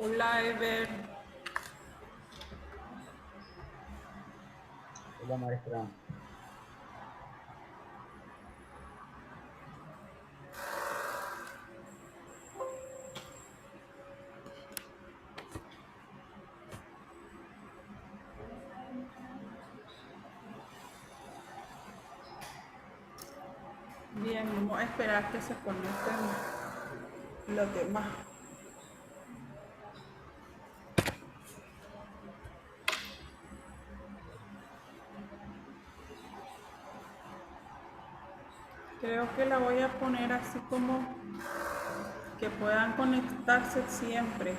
Hola, Ever. Hola, maestra. Bien, vamos a esperar que se conecten los demás. Creo que la voy a poner así como que puedan conectarse siempre.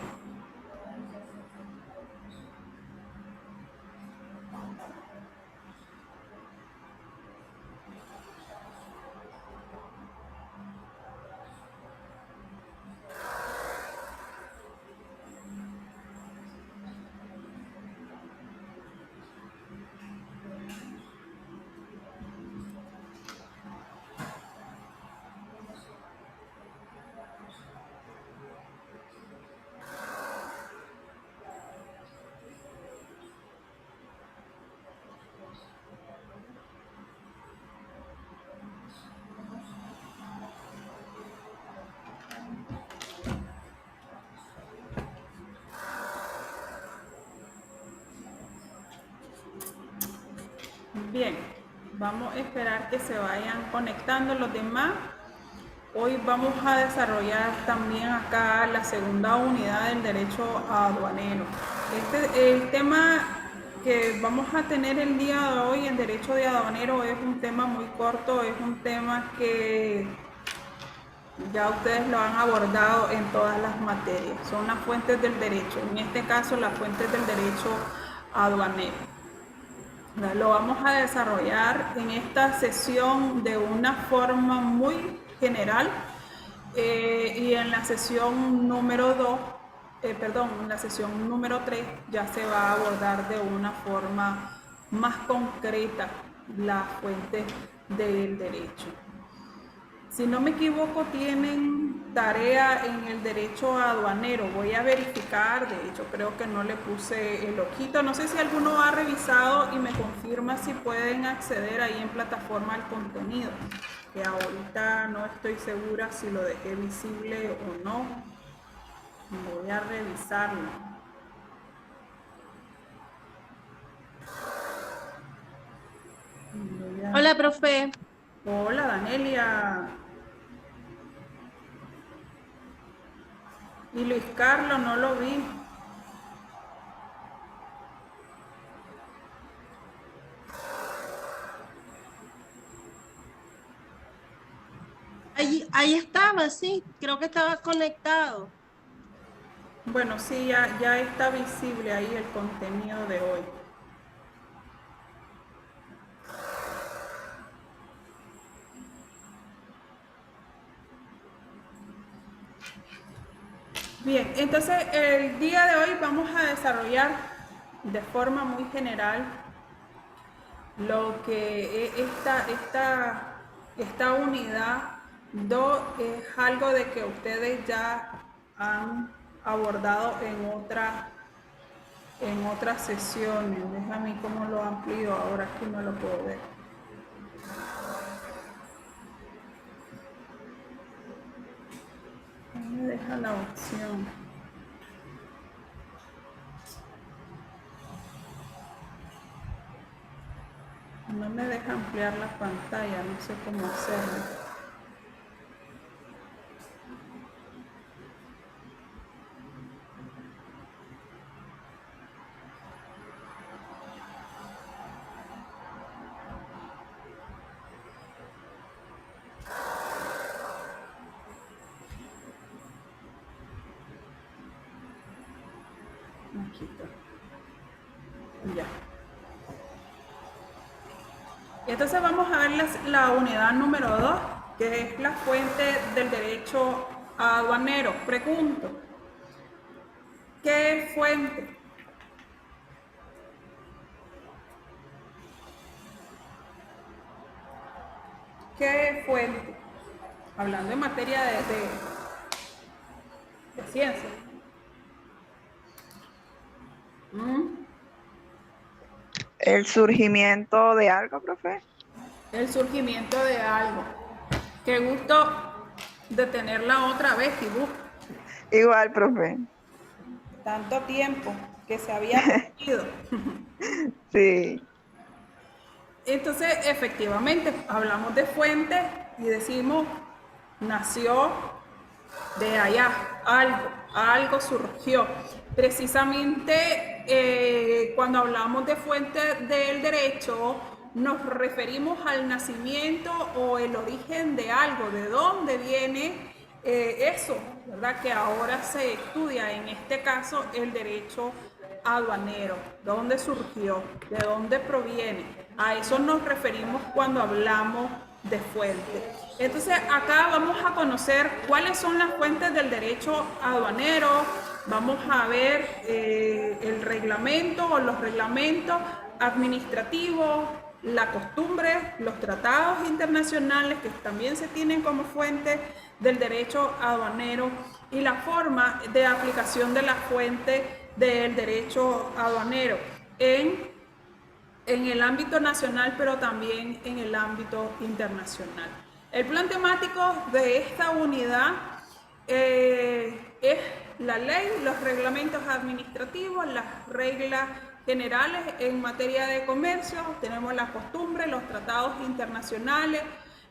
Bien, vamos a esperar que se vayan conectando los demás. Hoy vamos a desarrollar también acá la segunda unidad del derecho aduanero. El tema que vamos a tener el día de hoy en derecho de aduanero es un tema muy corto, es un tema que ya ustedes lo han abordado en todas las materias. Son las fuentes del derecho, en este caso las fuentes del derecho aduanero. Lo vamos a desarrollar en esta sesión de una forma muy general y en la sesión número 2, en la sesión número 3 ya se va a abordar de una forma más concreta las fuentes del derecho. Si no me equivoco, tienen tarea en el derecho aduanero. Voy a verificar, de hecho creo que no le puse el ojito. No sé si alguno ha revisado y me confirma si pueden acceder ahí en plataforma al contenido. Que ahorita no estoy segura si lo dejé visible o no. Voy a revisarlo. Hola, profe. Hola, Danelia. Y Luis Carlos, no lo vi. Ahí estaba, sí, creo que estaba conectado. Bueno, sí, ya está visible ahí el contenido de hoy. Bien, entonces el día de hoy vamos a desarrollar de forma muy general lo que es esta unidad 2 es algo de que ustedes ya han abordado en otras sesiones. Déjame cómo lo amplío ahora que no lo puedo ver. No me deja la opción. No me deja ampliar la pantalla, no sé cómo hacerlo. Aquí está. Ya. Entonces vamos a ver la unidad número 2, que es la fuente del derecho aduanero. Pregunto, ¿qué fuente? ¿Qué fuente? Hablando en materia de ciencia. ¿Mm? El surgimiento de algo, profe. El surgimiento de algo. Qué gusto de tenerla otra vez, Tibú. Igual, profe. Tanto tiempo que se había perdido. Sí. Entonces, efectivamente, hablamos de fuentes y decimos, nació de allá, algo surgió. Precisamente cuando hablamos de fuentes del derecho, nos referimos al nacimiento o el origen de algo, de dónde viene eso, ¿verdad? Que ahora se estudia, en este caso, el derecho aduanero, dónde surgió, de dónde proviene. A eso nos referimos cuando hablamos de fuentes. Entonces acá vamos a conocer cuáles son las fuentes del derecho aduanero, vamos a ver el reglamento o los reglamentos administrativos, la costumbre, los tratados internacionales que también se tienen como fuente del derecho aduanero y la forma de aplicación de la fuente del derecho aduanero en el ámbito nacional, pero también en el ámbito internacional. El plan temático de esta unidad es la ley, los reglamentos administrativos, las reglas generales en materia de comercio, tenemos las costumbres, los tratados internacionales,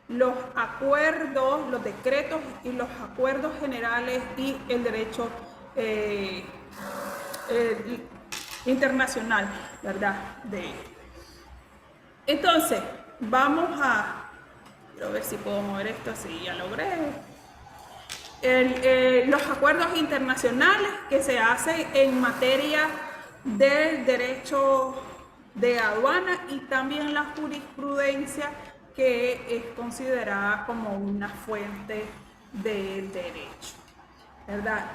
los acuerdos, los decretos y los acuerdos generales y el derecho eh, internacional, ¿verdad? Entonces, vamos a, quiero ver si puedo mover esto, así ya logré. Los acuerdos internacionales que se hacen en materia del derecho de aduana y también la jurisprudencia que es considerada como una fuente del derecho, ¿verdad?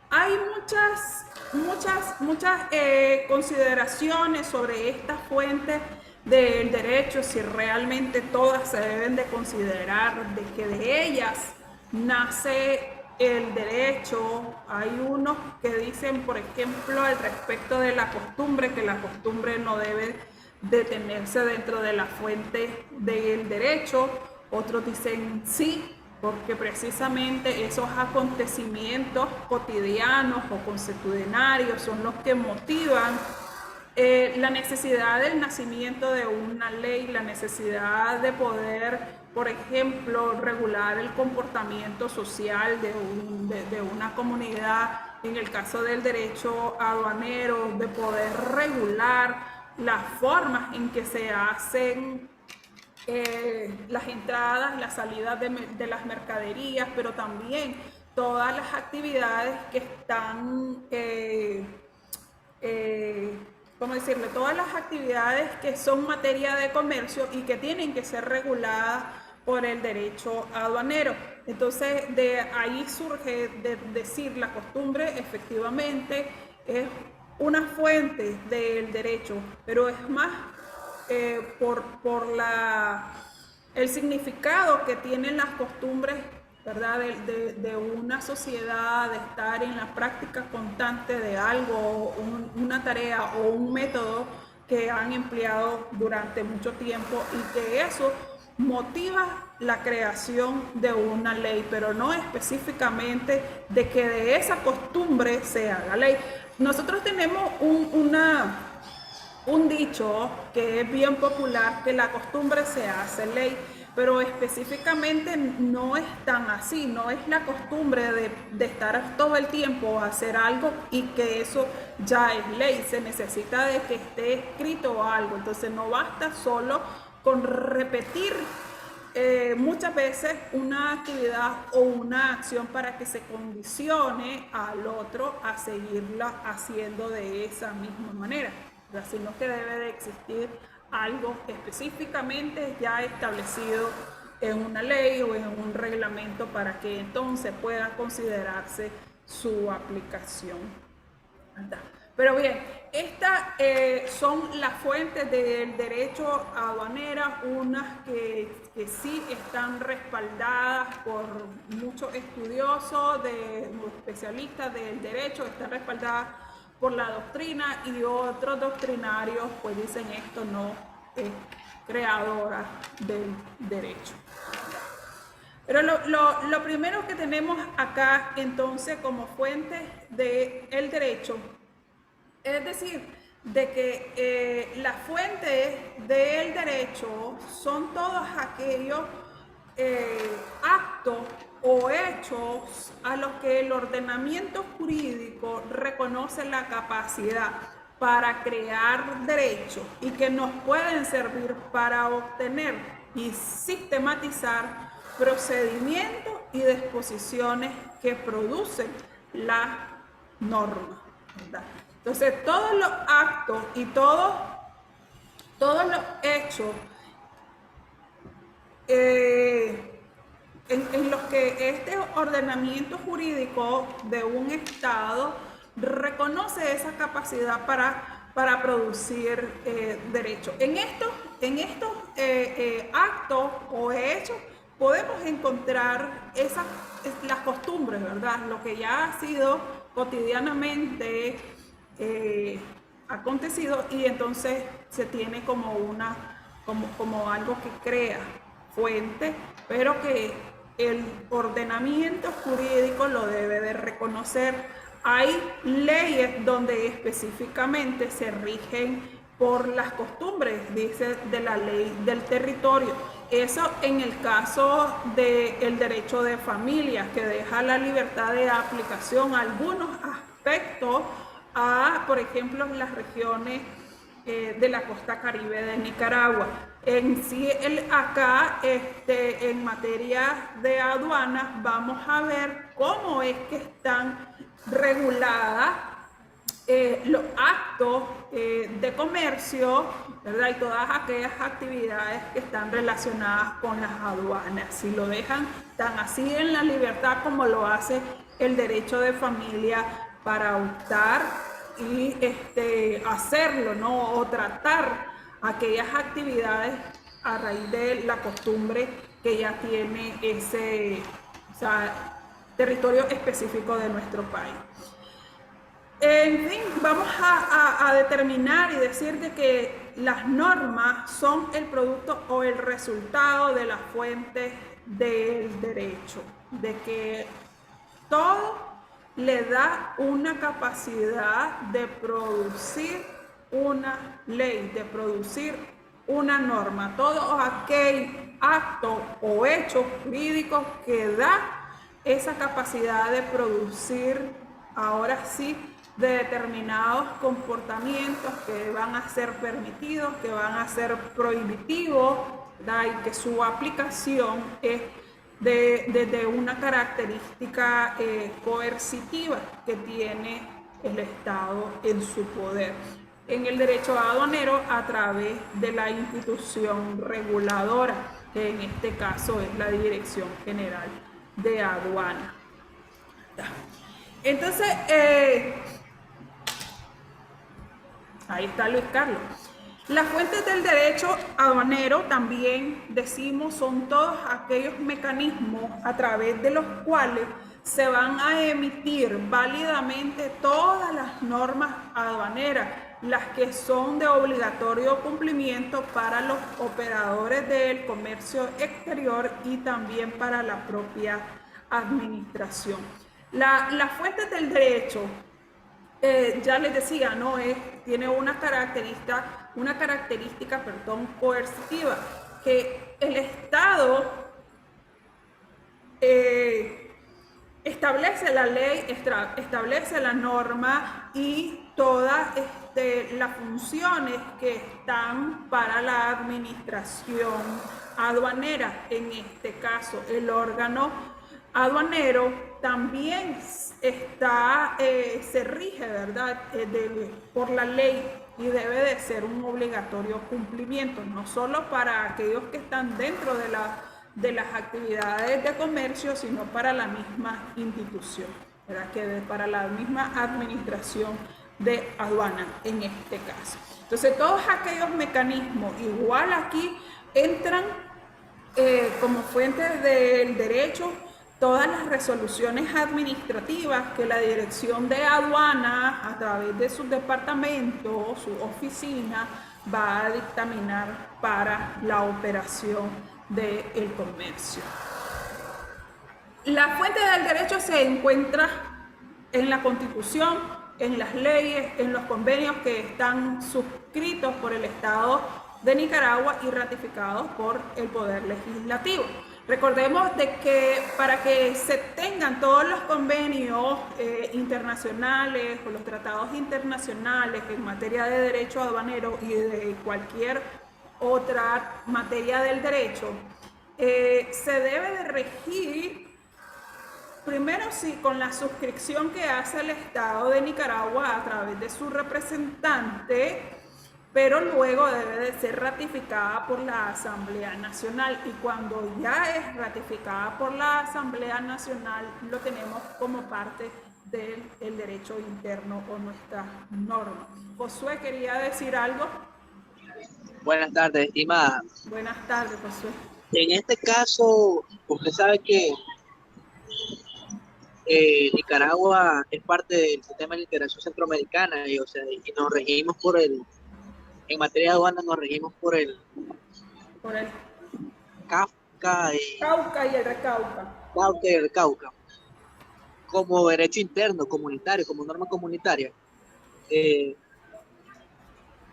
Hay muchas consideraciones sobre estas fuentes del derecho, si realmente todas se deben de considerar, de que de ellas nace el derecho. Hay unos que dicen, por ejemplo, al respecto de la costumbre, que la costumbre no debe detenerse dentro de la fuente del derecho. Otros dicen sí, porque precisamente esos acontecimientos cotidianos o consuetudinarios son los que motivan la necesidad del nacimiento de una ley, la necesidad de poder, por ejemplo, regular el comportamiento social de una comunidad, en el caso del derecho aduanero, de poder regular las formas en que se hacen las entradas, las salidas de las mercaderías, pero también todas las actividades que están, ¿cómo decirle? Todas las actividades que son materia de comercio y que tienen que ser reguladas por el derecho aduanero. Entonces, de ahí surge de decir la costumbre, efectivamente, es una fuente del derecho, pero es más por el significado que tienen las costumbres, ¿verdad? De una sociedad, de estar en la práctica constante de algo, una tarea o un método que han empleado durante mucho tiempo y que eso motiva la creación de una ley, pero no específicamente de que de esa costumbre se haga ley. Nosotros tenemos un dicho que es bien popular, que la costumbre se hace ley, pero específicamente no es tan así, no es la costumbre de estar todo el tiempo a hacer algo y que eso ya es ley, se necesita de que esté escrito algo, entonces no basta solo con repetir muchas veces una actividad o una acción para que se condicione al otro a seguirla haciendo de esa misma manera, ¿verdad? Sino que debe de existir algo específicamente ya establecido en una ley o en un reglamento para que entonces pueda considerarse su aplicación, ¿verdad? Pero bien, estas son las fuentes del derecho aduanera, unas que sí están respaldadas por muchos estudiosos, especialistas del derecho, están respaldadas por la doctrina, y otros doctrinarios pues dicen esto no es creadora del derecho. Pero lo primero que tenemos acá entonces como fuente del derecho, es decir, de que las fuentes del derecho son todos aquellos actos o hechos a los que el ordenamiento jurídico reconoce la capacidad para crear derechos y que nos pueden servir para obtener y sistematizar procedimientos y disposiciones que producen la norma, ¿verdad? Entonces, todos los actos y todos los hechos en los que este ordenamiento jurídico de un Estado reconoce esa capacidad para producir derechos. En estos actos o hechos podemos encontrar las costumbres, ¿verdad? Lo que ya ha sido cotidianamente acontecido, y entonces se tiene como algo que crea fuente, pero que el ordenamiento jurídico lo debe de reconocer. Hay leyes donde específicamente se rigen por las costumbres, dice, de la ley del territorio. Eso en el caso del derecho de familia, que deja la libertad de aplicación a algunos aspectos a, por ejemplo, las regiones de la costa caribe de Nicaragua. En sí, acá, en materia de aduanas, vamos a ver cómo es que están reguladas los actos de comercio, ¿verdad? Y todas aquellas actividades que están relacionadas con las aduanas. Si lo dejan tan así en la libertad como lo hace el derecho de familia para optar y hacerlo, ¿no? O tratar aquellas actividades a raíz de la costumbre que ya tiene ese territorio específico de nuestro país. En fin, vamos a determinar y decir de que las normas son el producto o el resultado de las fuentes del derecho, de que todo le da una capacidad de producir una ley, de producir una norma, todo aquel acto o hecho jurídico que da esa capacidad de producir, ahora sí, de determinados comportamientos que van a ser permitidos, que van a ser prohibitivos, ¿verdad? Y que su aplicación es de una característica coercitiva que tiene el Estado en su poder. En el derecho aduanero, a través de la institución reguladora, que en este caso es la Dirección General de Aduana. Entonces, ahí está Luis Carlos. Las fuentes del derecho aduanero, también decimos, son todos aquellos mecanismos a través de los cuales se van a emitir válidamente todas las normas aduaneras, las que son de obligatorio cumplimiento para los operadores del comercio exterior y también para la propia administración. Las fuentes del derecho, ya les decía, ¿no? Tiene una característica, coercitiva, que el Estado establece la ley, establece la norma y todas las funciones que están para la administración aduanera. En este caso, el órgano aduanero también se rige, ¿verdad? Por la ley, y debe de ser un obligatorio cumplimiento, no solo para aquellos que están dentro de las actividades de comercio, sino para la misma institución, ¿verdad? Para la misma administración de aduana en este caso. Entonces, todos aquellos mecanismos, igual aquí, entran como fuentes del derecho, todas las resoluciones administrativas que la Dirección de Aduanas, a través de sus departamentos, su oficina, va a dictaminar para la operación del comercio. La fuente del derecho se encuentra en la Constitución, en las leyes, en los convenios que están suscritos por el Estado de Nicaragua y ratificados por el Poder Legislativo. Recordemos de que para que se tengan todos los convenios internacionales o los tratados internacionales en materia de derecho aduanero y de cualquier otra materia del derecho, se debe de regir primero sí con la suscripción que hace el Estado de Nicaragua a través de su representante, pero luego debe de ser ratificada por la Asamblea Nacional, y cuando ya es ratificada por la Asamblea Nacional lo tenemos como parte del derecho interno o nuestra norma. Josué, ¿quería decir algo? Buenas tardes, estimada. Buenas tardes, Josué. En este caso, usted sabe que Nicaragua es parte del sistema de integración centroamericana y nos regimos en materia de aduana nos regimos por el Cauca y el Recauca. Cauca y el Cauca. Como derecho interno, comunitario, como norma comunitaria,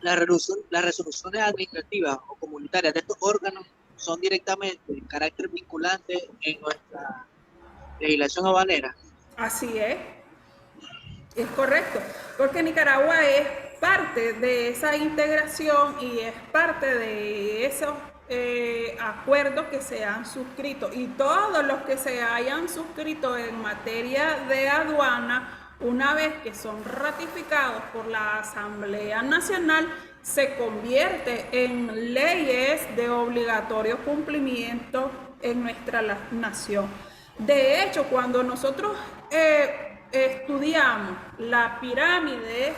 las resoluciones administrativas o comunitarias de estos órganos son directamente de carácter vinculante en nuestra legislación aduanera. Así es correcto, porque Nicaragua es parte de esa integración y es parte de esos acuerdos que se han suscrito, y todos los que se hayan suscrito en materia de aduana, una vez que son ratificados por la Asamblea Nacional, se convierte en leyes de obligatorio cumplimiento en nuestra nación. De hecho, cuando nosotros estudiamos la pirámide,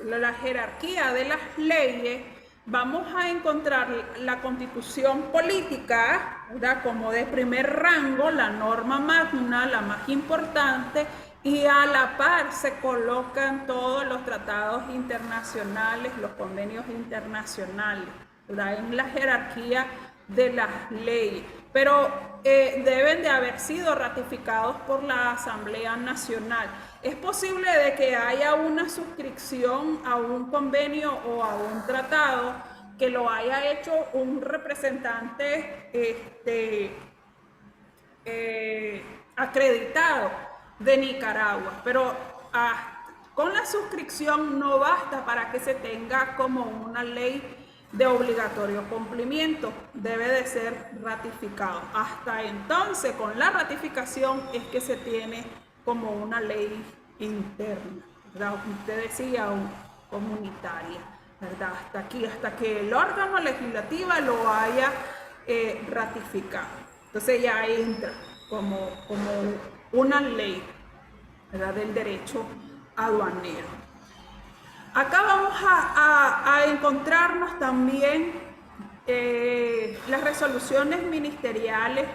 la jerarquía de las leyes, vamos a encontrar la Constitución política, ¿verdad?, como de primer rango, la norma magna, la más importante, y a la par se colocan todos los tratados internacionales, los convenios internacionales, ¿verdad?, en la jerarquía de las leyes, pero deben de haber sido ratificados por la Asamblea Nacional. Es posible de que haya una suscripción a un convenio o a un tratado que lo haya hecho un representante acreditado de Nicaragua, pero con la suscripción no basta para que se tenga como una ley de obligatorio cumplimiento, debe de ser ratificado. Hasta entonces, con la ratificación es que se tiene como una ley interna, ¿verdad? Usted decía, comunitaria, ¿verdad? Hasta aquí, hasta que el órgano legislativo lo haya ratificado. Entonces ya entra como una ley, ¿verdad?, del derecho aduanero. Acá vamos a encontrarnos también las resoluciones ministeriales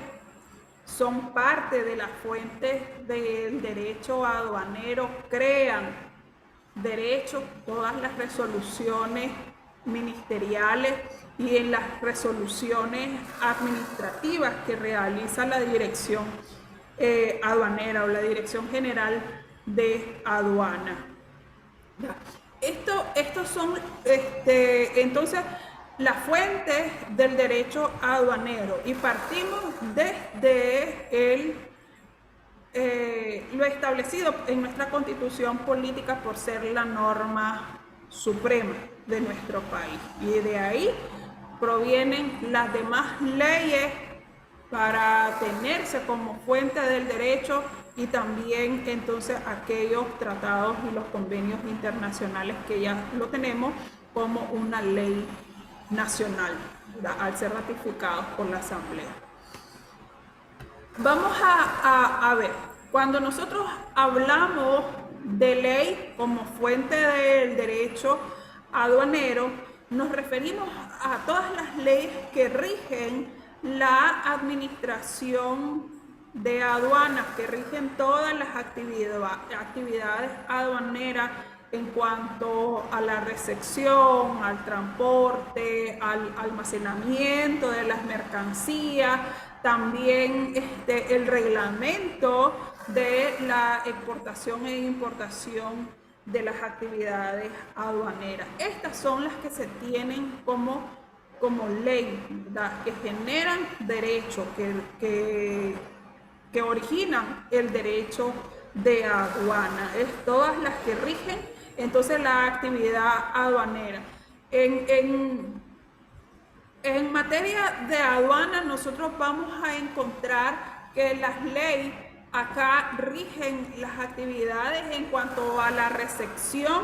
son parte de las fuentes del derecho aduanero, crean derecho, todas las resoluciones ministeriales y en las resoluciones administrativas que realiza la Dirección Aduanera o la Dirección General de Aduana. ¿Ya? Estos son entonces las fuentes del derecho aduanero, y partimos desde lo establecido en nuestra Constitución política por ser la norma suprema de nuestro país, y de ahí provienen las demás leyes para tenerse como fuente del derecho, y también entonces aquellos tratados y los convenios internacionales que ya lo tenemos como una ley nacional, ¿verdad?, al ser ratificados por la Asamblea. Vamos a ver, cuando nosotros hablamos de ley como fuente del derecho aduanero, nos referimos a todas las leyes que rigen la administración de aduanas que rigen todas las actividades aduaneras en cuanto a la recepción, al transporte, al almacenamiento de las mercancías, también el reglamento de la exportación e importación de las actividades aduaneras. Estas son las que se tienen como ley, ¿verdad? Que generan derecho, que originan el derecho de aduana. Es todas las que rigen entonces la actividad aduanera. En materia de aduana nosotros vamos a encontrar que las leyes acá rigen las actividades en cuanto a la recepción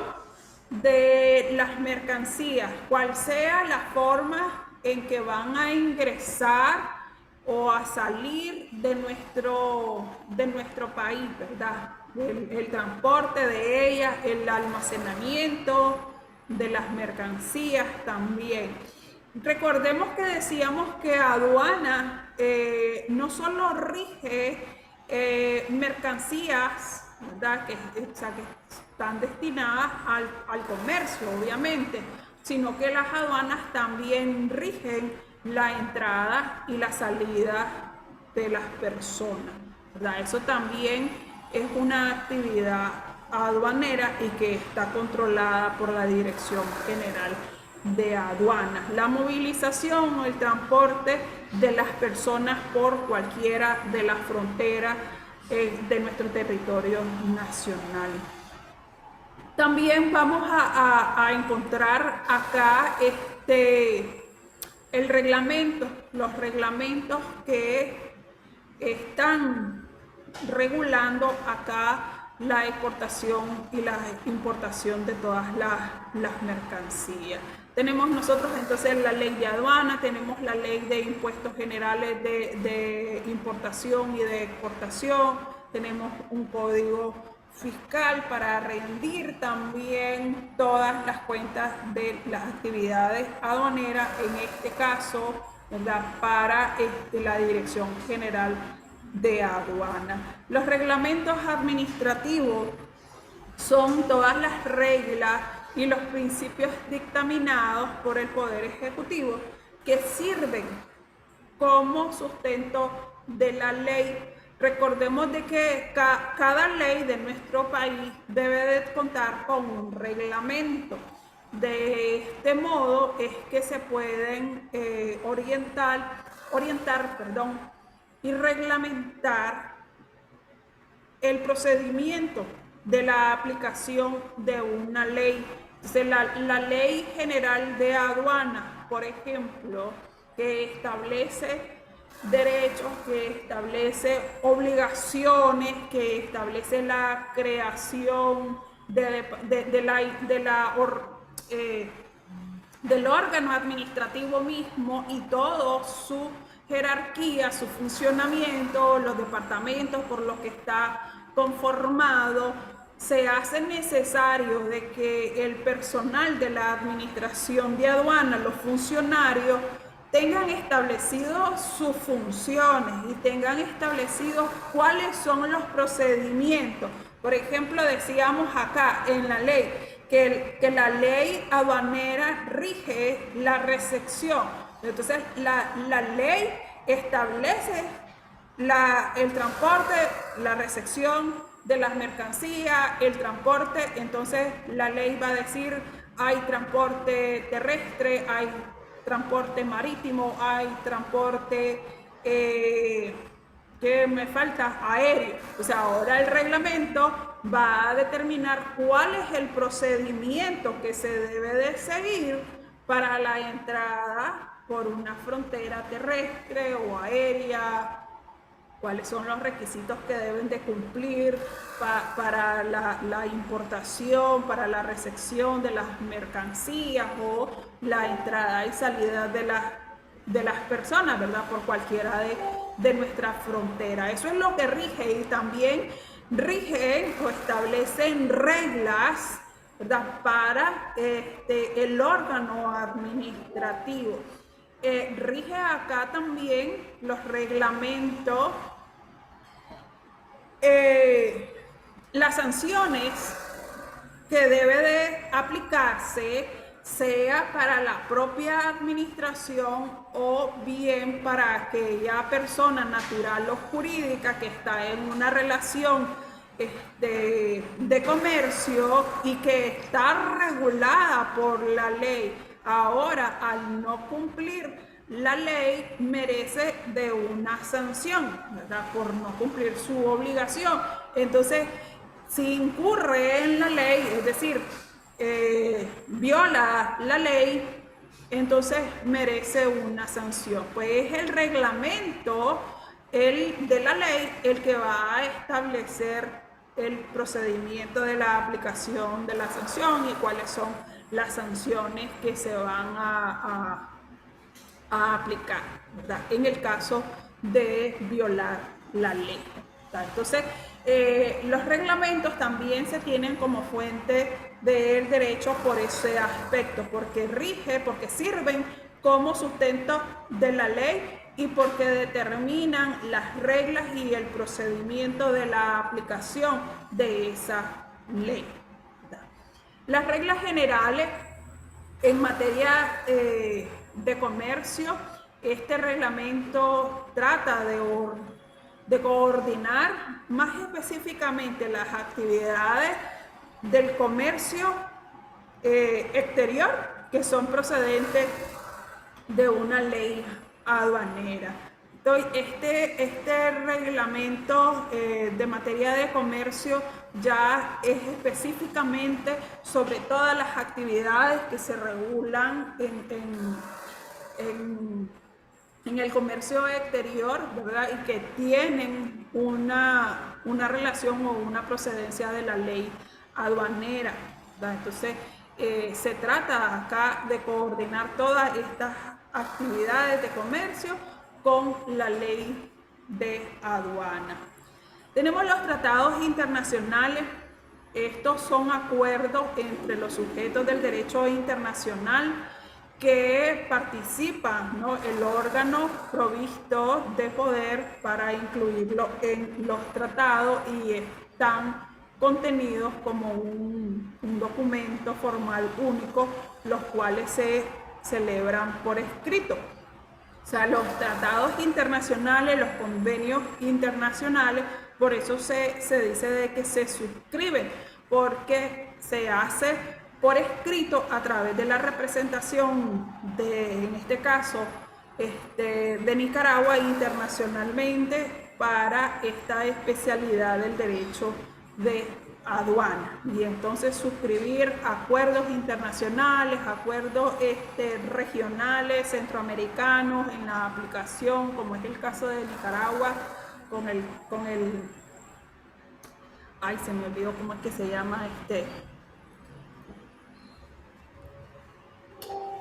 de las mercancías, cual sea la forma en que van a ingresar o a salir de nuestro país, ¿verdad? El transporte de ellas, el almacenamiento de las mercancías también. Recordemos que decíamos que aduana no solo rige mercancías, ¿verdad? Que están destinadas al comercio, obviamente, sino que las aduanas también rigen la entrada y la salida de las personas, ¿verdad? Eso también es una actividad aduanera y que está controlada por la Dirección General de Aduanas. La movilización o el transporte de las personas por cualquiera de las fronteras de nuestro territorio nacional. También vamos a encontrar acá el reglamento, los reglamentos que están regulando acá la exportación y la importación de todas las mercancías. Tenemos nosotros entonces la ley de aduana, tenemos la ley de impuestos generales de importación y de exportación, tenemos un código fiscal para rendir también todas las cuentas de las actividades aduaneras, en este caso, ¿verdad? Para la Dirección General de Aduana. Los reglamentos administrativos son todas las reglas y los principios dictaminados por el Poder Ejecutivo que sirven como sustento de la ley. Recordemos de que cada ley de nuestro país debe de contar con un reglamento. De este modo es que se pueden orientar y reglamentar el procedimiento de la aplicación de una ley. Entonces, la Ley General de Aduana, por ejemplo, que establece derechos, que establece obligaciones, que establece la creación del órgano administrativo mismo y todo su jerarquía, su funcionamiento, los departamentos por los que está conformado, se hace necesario de que el personal de la administración de aduana, los funcionarios, tengan establecidos sus funciones y tengan establecidos cuáles son los procedimientos. Por ejemplo, decíamos acá en la ley que la ley aduanera rige la recepción. Entonces, la ley establece el transporte, la recepción de las mercancías, el transporte. Entonces, la ley va a decir, hay transporte terrestre, hay transporte marítimo, hay transporte, ¿qué me falta? Aéreo. O sea, ahora el reglamento va a determinar cuál es el procedimiento que se debe de seguir para la entrada por una frontera terrestre o aérea, cuáles son los requisitos que deben de cumplir para la importación, para la recepción de las mercancías o la entrada y salida de las personas, ¿verdad? Por cualquiera de nuestras fronteras. Eso es lo que rige, y también rigen o establecen reglas, ¿verdad? Para el órgano administrativo. Rige acá también los reglamentos las sanciones que debe de aplicarse, sea para la propia administración o bien para aquella persona natural o jurídica que está en una relación de comercio y que está regulada por la ley. Ahora, al no cumplir la ley, merece de una sanción, ¿verdad? Por no cumplir su obligación. Entonces, si incurre en la ley, es decir, viola la ley, entonces merece una sanción. Pues es el reglamento de la ley el que va a establecer el procedimiento de la aplicación de la sanción y cuáles son las sanciones que se van a aplicar, ¿verdad? En el caso de violar la ley, ¿verdad? Entonces, los reglamentos también se tienen como fuente del derecho por ese aspecto, porque sirven como sustento de la ley y porque determinan las reglas y el procedimiento de la aplicación de esa ley, ¿verdad? Las reglas generales en materia de comercio, este reglamento trata de coordinar más específicamente las actividades del comercio exterior que son procedentes de una ley aduanera. Entonces, este reglamento de materia de comercio ya es específicamente sobre todas las actividades que se regulan en el comercio exterior, ¿verdad? Y que tienen una relación o una procedencia de la ley aduanera, ¿verdad? Entonces, se trata acá de coordinar todas estas actividades de comercio con la ley de aduana. Tenemos los tratados internacionales. Estos son acuerdos entre los sujetos del derecho internacional que participan, ¿no?, el órgano provisto de poder para incluirlo en los tratados y están contenidos como un documento formal único, los cuales se celebran por escrito. O sea, los tratados internacionales, los convenios internacionales, por eso se dice de que se suscriben, porque se hace por escrito a través de la representación en este caso, de Nicaragua internacionalmente para esta especialidad del derecho de aduana. Y entonces suscribir acuerdos internacionales, acuerdos regionales, centroamericanos en la aplicación, como es el caso de Nicaragua, ay, se me olvidó cómo es que se llama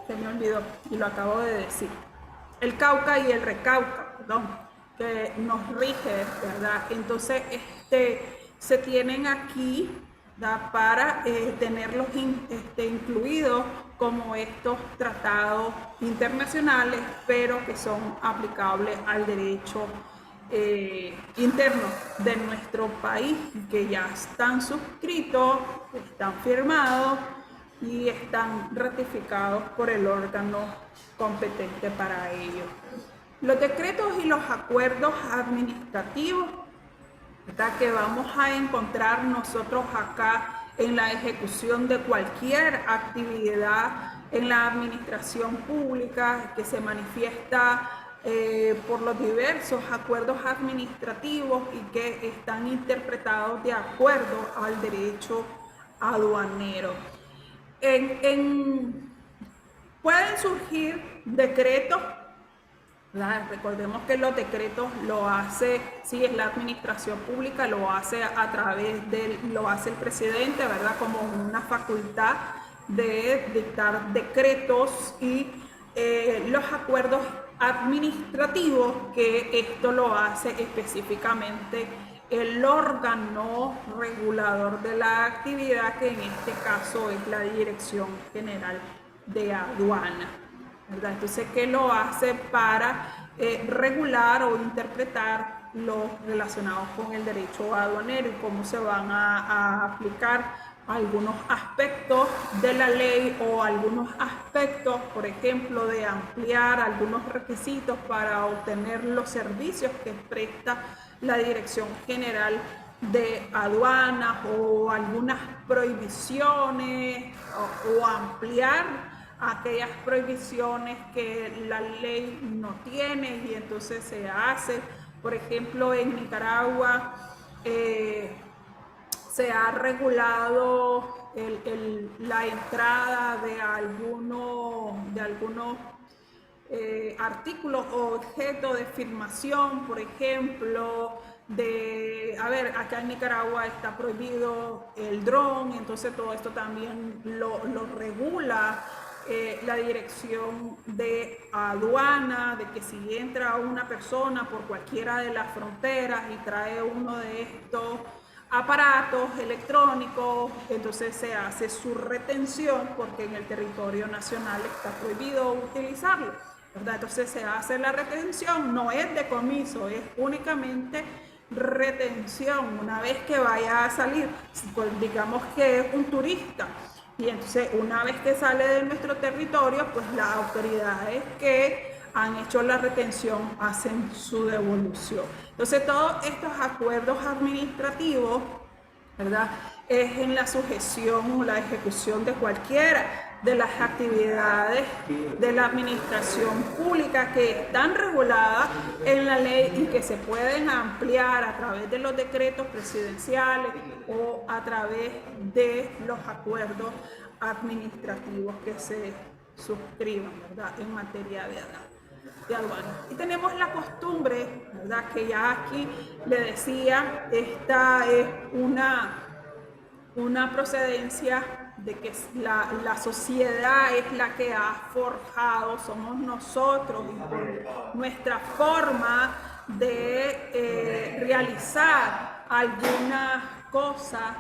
se me olvidó y lo acabo de decir. El Cauca y el Recauca, perdón, que nos rige, ¿verdad? Entonces, se tienen aquí, ¿verdad?, para tenerlos incluidos como estos tratados internacionales, pero que son aplicables al derecho interno de nuestro país, que ya están suscritos, están firmados y están ratificados por el órgano competente para ello. Los decretos y los acuerdos administrativos, ¿verdad?, que vamos a encontrar nosotros acá en la ejecución de cualquier actividad en la administración pública, que se manifiesta por los diversos acuerdos administrativos y que están interpretados de acuerdo al derecho aduanero. Pueden surgir decretos, ¿verdad? Recordemos que los decretos lo hace, si es la administración pública, lo hace lo hace el presidente, ¿verdad?, como una facultad de dictar decretos, y los acuerdos administrativos, que esto lo hace específicamente el órgano regulador de la actividad, que en este caso es la Dirección General de Aduana, ¿verdad? Entonces, ¿qué lo hace para regular o interpretar los relacionados con el derecho aduanero y cómo se van a aplicar algunos aspectos de la ley o algunos aspectos, por ejemplo, de ampliar algunos requisitos para obtener los servicios que presta la Dirección General de Aduanas o algunas prohibiciones o ampliar aquellas prohibiciones que la ley no tiene y entonces se hace. Por ejemplo, en Nicaragua se ha regulado la entrada de algunos artículos o objetos de filmación, por ejemplo, acá en Nicaragua está prohibido el dron, entonces todo esto también lo regula la Dirección de Aduana, de que si entra una persona por cualquiera de las fronteras y trae uno de estos aparatos electrónicos, entonces se hace su retención porque en el territorio nacional está prohibido utilizarlo, ¿verdad? Entonces se hace la retención, no es decomiso, es únicamente retención. Una vez que vaya a salir, pues digamos que es un turista y entonces una vez que sale de nuestro territorio, pues las autoridades que han hecho la retención hacen su devolución. Entonces todos estos acuerdos administrativos, ¿verdad?, es en la sujeción o la ejecución de cualquiera de las actividades de la administración pública que están reguladas en la ley y que se pueden ampliar a través de los decretos presidenciales o a través de los acuerdos administrativos que se suscriban, ¿verdad?, en materia de aduana. Y tenemos la costumbre, ¿verdad?, que ya aquí le decía, esta es una procedencia de que la sociedad es la que ha forjado, somos nosotros, y por nuestra forma de realizar algunas cosas.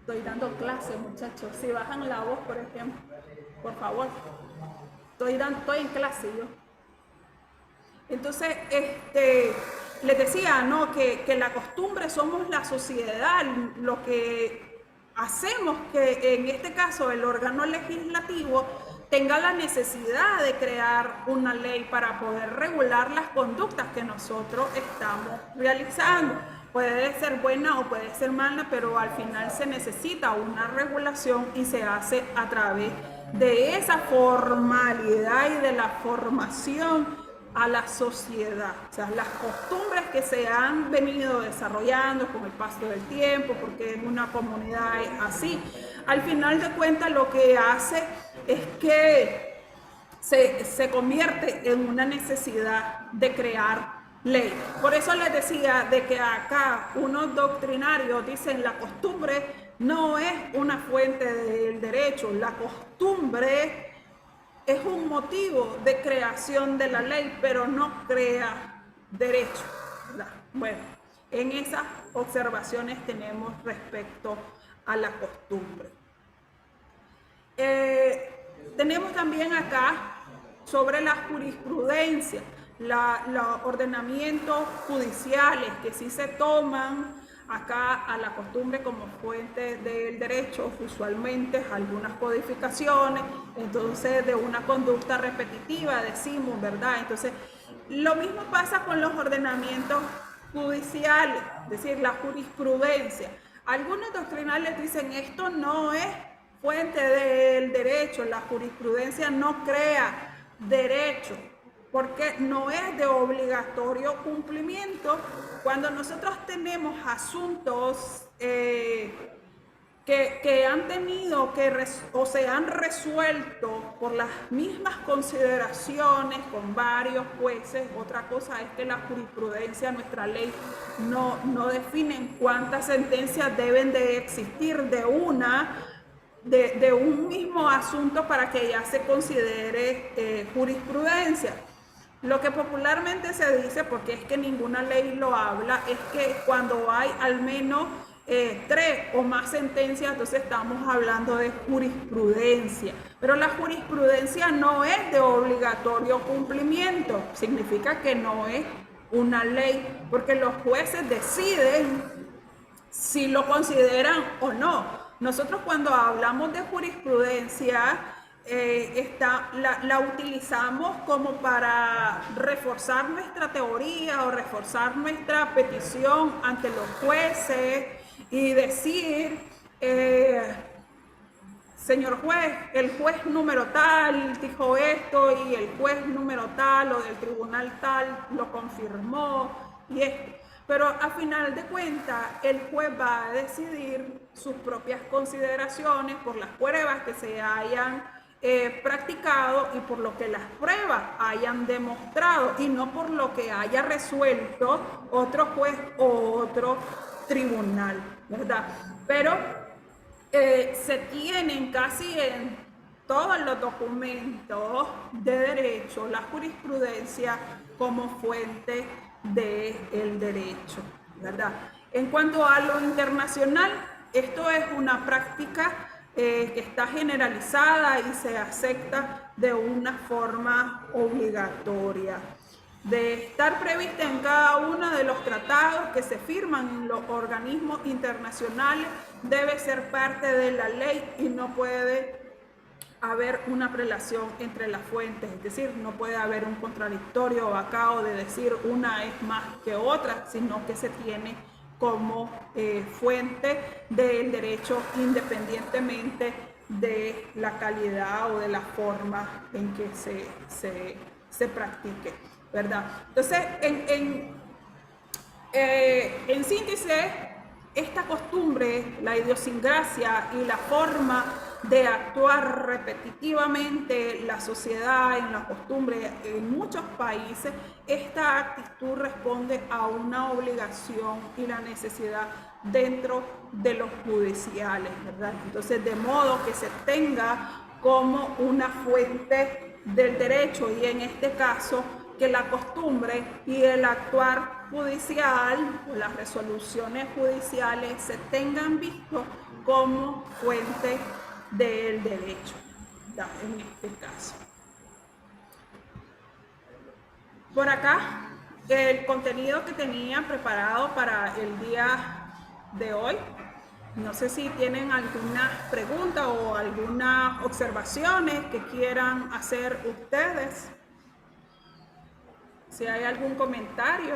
Estoy dando clase, muchachos. Si bajan la voz, por ejemplo, por favor. Estoy en clase yo. Entonces, les decía, ¿no?, que la costumbre somos la sociedad, lo que hacemos que en este caso el órgano legislativo tenga la necesidad de crear una ley para poder regular las conductas que nosotros estamos realizando. Puede ser buena o puede ser mala, pero al final se necesita una regulación y se hace a través de esa formalidad y de la formación a la sociedad. O sea, las costumbres que se han venido desarrollando con el paso del tiempo, porque en una comunidad es así, al final de cuentas lo que hace es que se convierte en una necesidad de crear ley. Por eso les decía de que acá unos doctrinarios dicen la costumbre no es una fuente del derecho, la costumbre es un motivo de creación de la ley, pero no crea derecho, ¿verdad? Bueno, en esas observaciones tenemos respecto a la costumbre. Tenemos también acá sobre la jurisprudencia, los ordenamientos judiciales que sí se toman acá a la costumbre como fuente del derecho, usualmente algunas codificaciones, entonces de una conducta repetitiva, decimos, ¿verdad? Entonces, lo mismo pasa con los ordenamientos judiciales, es decir, la jurisprudencia. Algunos doctrinales dicen esto no es fuente del derecho, la jurisprudencia no crea derecho, porque no es de obligatorio cumplimiento. Cuando nosotros tenemos asuntos que han tenido o se han resuelto por las mismas consideraciones con varios jueces, otra cosa es que la jurisprudencia, nuestra ley, no define cuántas sentencias deben de existir de un mismo asunto para que ya se considere jurisprudencia. Lo que popularmente se dice, porque es que ninguna ley lo habla, es que cuando hay al menos 3 o más sentencias, entonces estamos hablando de jurisprudencia. Pero la jurisprudencia no es de obligatorio cumplimiento, significa que no es una ley, porque los jueces deciden si lo consideran o no. Nosotros cuando hablamos de jurisprudencia, la utilizamos como para reforzar nuestra teoría o reforzar nuestra petición ante los jueces y decir, señor juez, el juez número tal dijo esto y el juez número tal o del tribunal tal lo confirmó y esto. Pero a final de cuentas, el juez va a decidir sus propias consideraciones por las pruebas que se hayan practicado y por lo que las pruebas hayan demostrado y no por lo que haya resuelto otro juez o otro tribunal, ¿verdad? Pero se tienen casi en todos los documentos de derecho la jurisprudencia como fuente del derecho, ¿verdad? En cuanto a lo internacional, esto es una práctica que está generalizada y se acepta de una forma obligatoria. De estar prevista en cada uno de los tratados que se firman en los organismos internacionales, debe ser parte de la ley y no puede haber una prelación entre las fuentes, es decir, no puede haber un contradictorio acá o de decir una es más que otra, sino que se tiene como fuente del derecho independientemente de la calidad o de la forma en que se practique, ¿verdad? Entonces, en síntesis, esta costumbre, la idiosincrasia y la forma de actuar repetitivamente la sociedad en la costumbre en muchos países, esta actitud responde a una obligación y la necesidad dentro de los judiciales, ¿verdad? Entonces, de modo que se tenga como una fuente del derecho y en este caso que la costumbre y el actuar judicial o las resoluciones judiciales se tengan visto como fuente del derecho, ¿verdad? En este caso. Por acá, el contenido que tenía preparado para el día de hoy. No sé si tienen algunas preguntas o algunas observaciones que quieran hacer ustedes. Si hay algún comentario.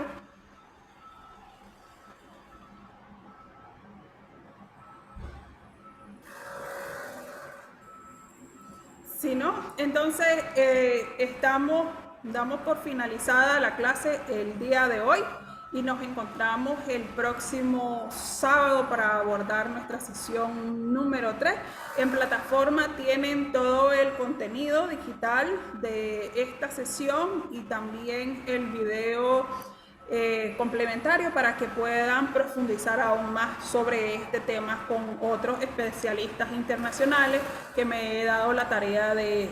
Si no, entonces damos por finalizada la clase el día de hoy y nos encontramos el próximo sábado para abordar nuestra sesión número 3. En plataforma tienen todo el contenido digital de esta sesión y también el video complementario para que puedan profundizar aún más sobre este tema con otros especialistas internacionales que me he dado la tarea de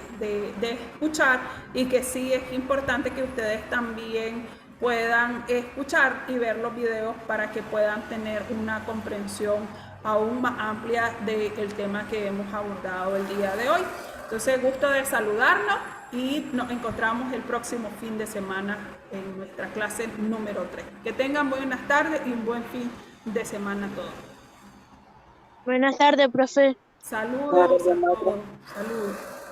escuchar y que sí es importante que ustedes también puedan escuchar y ver los videos para que puedan tener una comprensión aún más amplia del tema que hemos abordado el día de hoy. Entonces, gusto de saludarnos y nos encontramos el próximo fin de semana en nuestra clase número 3. Que tengan buenas tardes y un buen fin de semana a todos. Buenas tardes, profe. Saludos a todos. Saludos.